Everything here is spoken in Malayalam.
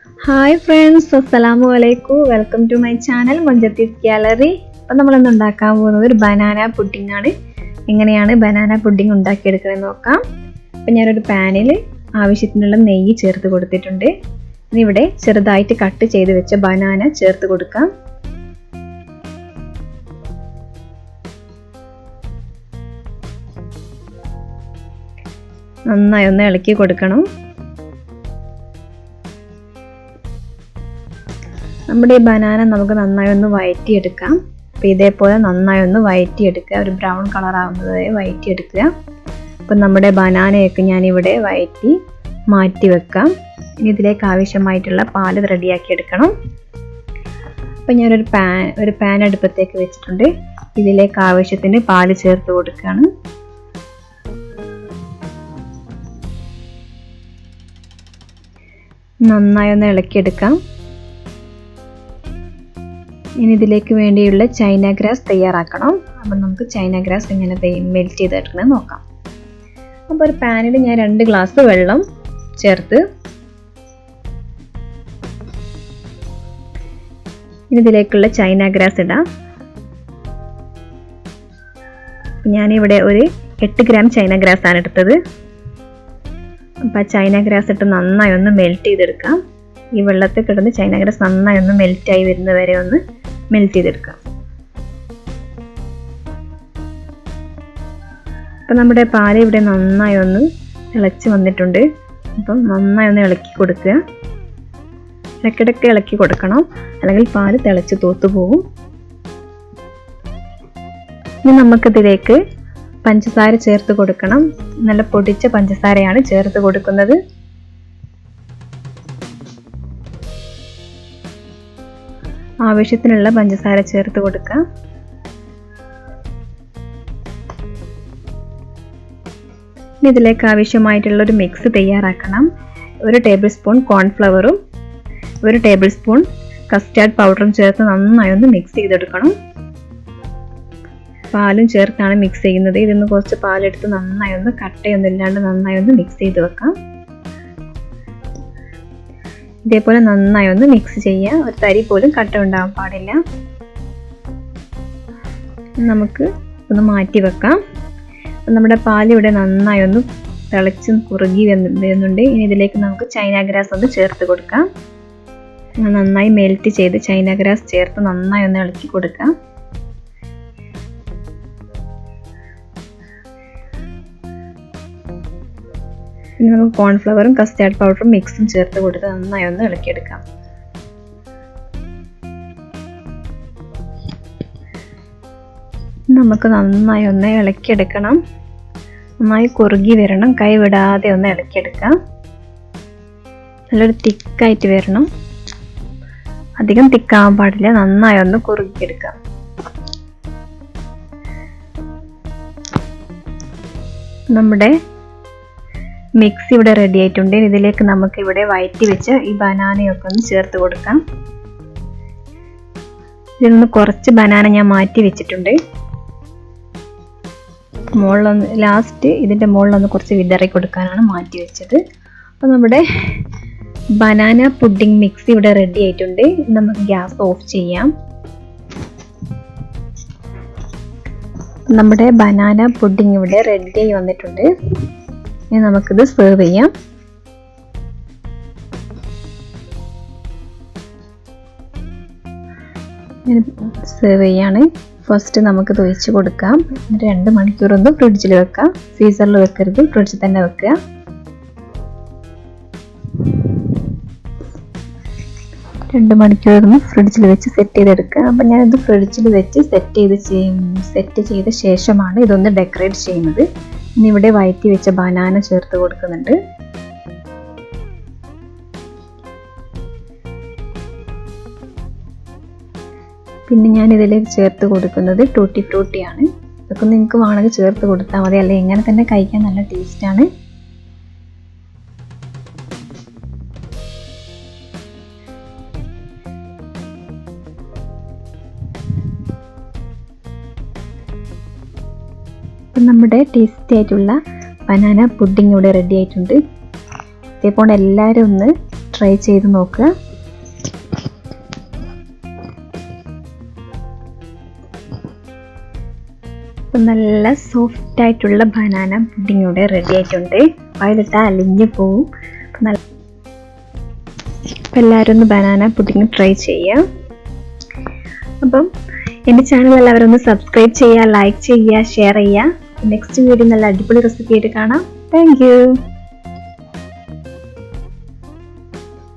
ഹായ് ഫ്രണ്ട്സ്, അസ്സലാമു അലൈക്കും. വെൽക്കം ടു മൈ ചാനൽ മഞ്ചത്തീസ് ഗാലറി. അപ്പം നമ്മളിന്ന് ഉണ്ടാക്കാൻ പോകുന്നത് ഒരു ബനാന പുഡിംഗ് ആണ്. എങ്ങനെയാണ് ബനാന പുഡിംഗ് ഉണ്ടാക്കിയെടുക്കുന്നത് നോക്കാം. അപ്പം ഞാനൊരു പാനിൽ ആവശ്യത്തിനുള്ള നെയ്യ് ചേർത്ത് കൊടുത്തിട്ടുണ്ട്. ഇനി ഇവിടെ ചെറുതായിട്ട് കട്ട് ചെയ്ത് വെച്ച ബനാന ചേർത്ത് കൊടുക്കാം. നന്നായി ഒന്ന് ഇളക്കി കൊടുക്കണം. നമ്മുടെ ഈ ബനാന നമുക്ക് നന്നായി ഒന്ന് വഴറ്റിയെടുക്കാം. അപ്പോൾ ഇതേപോലെ നന്നായി ഒന്ന് വഴറ്റിയെടുക്കുക. ഒരു ബ്രൗൺ കളർ ആവുന്നത് വരെ വഴറ്റിയെടുക്കുക. അപ്പോൾ നമ്മുടെ ബനാനയൊക്കെ ഞാനിവിടെ വഴറ്റി മാറ്റി വെക്കാം. ഇനി ഇതിലേക്ക് ആവശ്യമായിട്ടുള്ള പാല് റെഡിയാക്കി എടുക്കണം. അപ്പോൾ ഞാനൊരു പാൻ അടുപ്പത്തേക്ക് വെച്ചിട്ടുണ്ട്. ഇതിലേക്ക് ആവശ്യത്തിന് പാല് ചേർത്ത് കൊടുക്കുകയാണ്. നന്നായി ഒന്ന് ഇളക്കിയെടുക്കാം. ഇനി ഇതിലേക്ക് വേണ്ടിയുള്ള ചൈന ഗ്രാസ് തയ്യാറാക്കണം. അപ്പം നമുക്ക് ചൈന ഗ്രാസ് എങ്ങനെ മെൽറ്റ് ചെയ്തെടുക്കുന്നത് നോക്കാം. അപ്പോൾ ഒരു പാനിൽ ഞാൻ 2 ഗ്ലാസ് വെള്ളം ചേർത്ത് ഇനി ഇതിലേക്കുള്ള ചൈന ഗ്രാസ് ഇടാം. ഞാനിവിടെ ഒരു 8 ഗ്രാം ചൈന ഗ്രാസ് ആണ് എടുത്തത്. അപ്പം ആ ചൈന ഗ്രാസ് ഇട്ട് നന്നായി ഒന്ന് മെൽറ്റ് ചെയ്തെടുക്കാം. ഈ വെള്ളത്തിൽ കിടന്ന് ചൈന ഗ്രാസ് നന്നായി ഒന്ന് മെൽറ്റായി വരുന്നത് വരെ ഒന്ന് മെൽറ്റ് ചെയ്തെടുക്കാം. അപ്പം നമ്മുടെ പാല് ഇവിടെ നന്നായി ഒന്ന് തിളച്ച് വന്നിട്ടുണ്ട്. അപ്പം നന്നായി ഒന്ന് ഇളക്കി കൊടുക്കുക. ഇടയ്ക്കിടയ്ക്ക് ഇളക്കി കൊടുക്കണം, അല്ലെങ്കിൽ പാല് തിളച്ച് തോത്തു പോകും. ഇനി നമുക്കിതിലേക്ക് പഞ്ചസാര ചേർത്ത് കൊടുക്കണം. നല്ല പൊടിച്ച പഞ്ചസാരയാണ് ചേർത്ത് കൊടുക്കുന്നത്. ആവശ്യത്തിനുള്ള പഞ്ചസാര ചേർത്ത് കൊടുക്കുക. ഇനി ഇതിലേക്ക് ആവശ്യമായിട്ടുള്ള ഒരു മിക്സ് തയ്യാറാക്കണം. 1 ടേബിൾ സ്പൂൺ കോൺഫ്ലവറും 1 ടേബിൾ സ്പൂൺ കസ്റ്റാർഡ് പൗഡറും ചേർത്ത് നന്നായി ഒന്ന് മിക്സ് ചെയ്തെടുക്കണം. പാലും ചേർത്താണ് മിക്സ് ചെയ്യുന്നത്. ഇതിന്ന് കുറച്ച് പാലെടുത്ത് നന്നായി ഒന്ന് കട്ടയൊന്നും ഇല്ലാണ്ട് നന്നായി ഒന്ന് മിക്സ് ചെയ്ത് വെക്കാം. ഇതേപോലെ നന്നായി ഒന്ന് മിക്സ് ചെയ്യുക. ഒരു തരി പോലും കട്ട ഉണ്ടാവാൻ പാടില്ല. നമുക്ക് ഒന്ന് മാറ്റി വെക്കാം. നമ്മുടെ പാൽ ഇവിടെ നന്നായി ഒന്ന് തിളച്ച് കുറുകി വരുന്നുണ്ട്. ഇനി ഇതിലേക്ക് നമുക്ക് ചൈന ഗ്രാസ് ഒന്ന് ചേർത്ത് കൊടുക്കാം. നന്നായി മെൽറ്റ് ചെയ്ത് ചൈന ഗ്രാസ് ചേർത്ത് നന്നായി ഒന്ന് ഇളക്കി കൊടുക്കാം. ഇനി നമുക്ക് കോൺഫ്ലവറും കസ്റ്റാർഡ് പൗഡറും മിക്സും ചേർത്ത് കൊടുത്ത് നന്നായി ഒന്ന് ഇളക്കിയെടുക്കാം. നമുക്ക് നന്നായി ഒന്ന് ഇളക്കിയെടുക്കണം. നന്നായി കുറുകി വരണം. കൈ വിടാതെ ഒന്ന് ഇളക്കിയെടുക്കാം. നല്ലൊരു തിക്കായിട്ട് വരണം. അധികം തിക്കാവാൻ പാടില്ല. നന്നായി ഒന്ന് കുറുകിയെടുക്കാം. നമ്മുടെ മിക്സ് ഇവിടെ റെഡി ആയിട്ടുണ്ട്. ഇതിലേക്ക് നമുക്ക് ഇവിടെ വഴറ്റി വെച്ച് ഈ ബനാനയൊക്കെ ഒന്ന് ചേർത്ത് കൊടുക്കാം. ഇതിൽ നിന്ന് കുറച്ച് ബനാന ഞാൻ മാറ്റി വെച്ചിട്ടുണ്ട്. മുകളിലൊന്ന് ലാസ്റ്റ് ഇതിൻ്റെ മുകളിലൊന്ന് കുറച്ച് വിതറി കൊടുക്കാനാണ് മാറ്റി വെച്ചത്. അപ്പോൾ നമ്മുടെ ബനാന പുഡിംഗ് മിക്സ് ഇവിടെ റെഡി ആയിട്ടുണ്ട്. നമുക്ക് ഗ്യാസ് ഓഫ് ചെയ്യാം. നമ്മുടെ ബനാന പുഡിംഗ് ഇവിടെ റെഡി ആയി വന്നിട്ടുണ്ട്. ഇനി നമുക്കിത് സെർവ് ചെയ്യാം. സെർവ് ചെയ്യാണ്. ഫസ്റ്റ് നമുക്ക് ഒഴിച്ച് കൊടുക്കാം. 2 മണിക്കൂർ ഒന്ന് ഫ്രിഡ്ജിൽ വെക്കാം. ഫ്രീസറിൽ വെക്കരുത്, ഫ്രിഡ്ജിൽ തന്നെ വെക്കുക. രണ്ട് മണിക്കൂർ ഒന്ന് ഫ്രിഡ്ജിൽ വെച്ച് സെറ്റ് ചെയ്തെടുക്കുക. അപ്പം ഞാനിത് ഫ്രിഡ്ജിൽ വെച്ച് സെറ്റ് ചെയ്ത ശേഷമാണ് ഇതൊന്ന് ഡെക്കറേറ്റ് ചെയ്യുന്നത്. ഇനി ഇവിടെ വഴറ്റി വെച്ച ബനാന ചേർത്ത് കൊടുക്കുന്നുണ്ട്. പിന്നെ ഞാൻ ഇതിലേക്ക് ചേർത്ത് കൊടുക്കുന്നത് ടൂട്ടി ഫ്രൂട്ടിയാണ്. ഇതൊക്കെ നിങ്ങൾക്ക് വേണമെങ്കിൽ ചേർത്ത് കൊടുത്താൽ മതി, അല്ലെങ്കിൽ ഇങ്ങനെ തന്നെ കഴിക്കാൻ നല്ല ടേസ്റ്റാണ്. അപ്പം നമ്മുടെ ടേസ്റ്റി ആയിട്ടുള്ള ബനാന പുഡിംഗ് ഇവിടെ റെഡി ആയിട്ടുണ്ട്. ഇതേപോലെ എല്ലാവരും ഒന്ന് ട്രൈ ചെയ്ത് നോക്കുക. നല്ല സോഫ്റ്റ് ആയിട്ടുള്ള ബനാന പുഡിംഗ് ഇവിടെ റെഡി ആയിട്ടുണ്ട്. അതിലിട്ടാൽ അലിഞ്ഞു പോവും. അപ്പം എല്ലാവരും ഒന്ന് ബനാന പുഡിംഗ് ട്രൈ ചെയ്യാം. അപ്പം എൻ്റെ ചാനൽ എല്ലാവരും ഒന്ന് സബ്സ്ക്രൈബ് ചെയ്യുക, ലൈക്ക് ചെയ്യുക, ഷെയർ ചെയ്യുക. നെക്സ്റ്റ് വീഡിയോ നല്ല അടിപൊളി റെസിപ്പി ആയിട്ട് കാണാം. Thank you.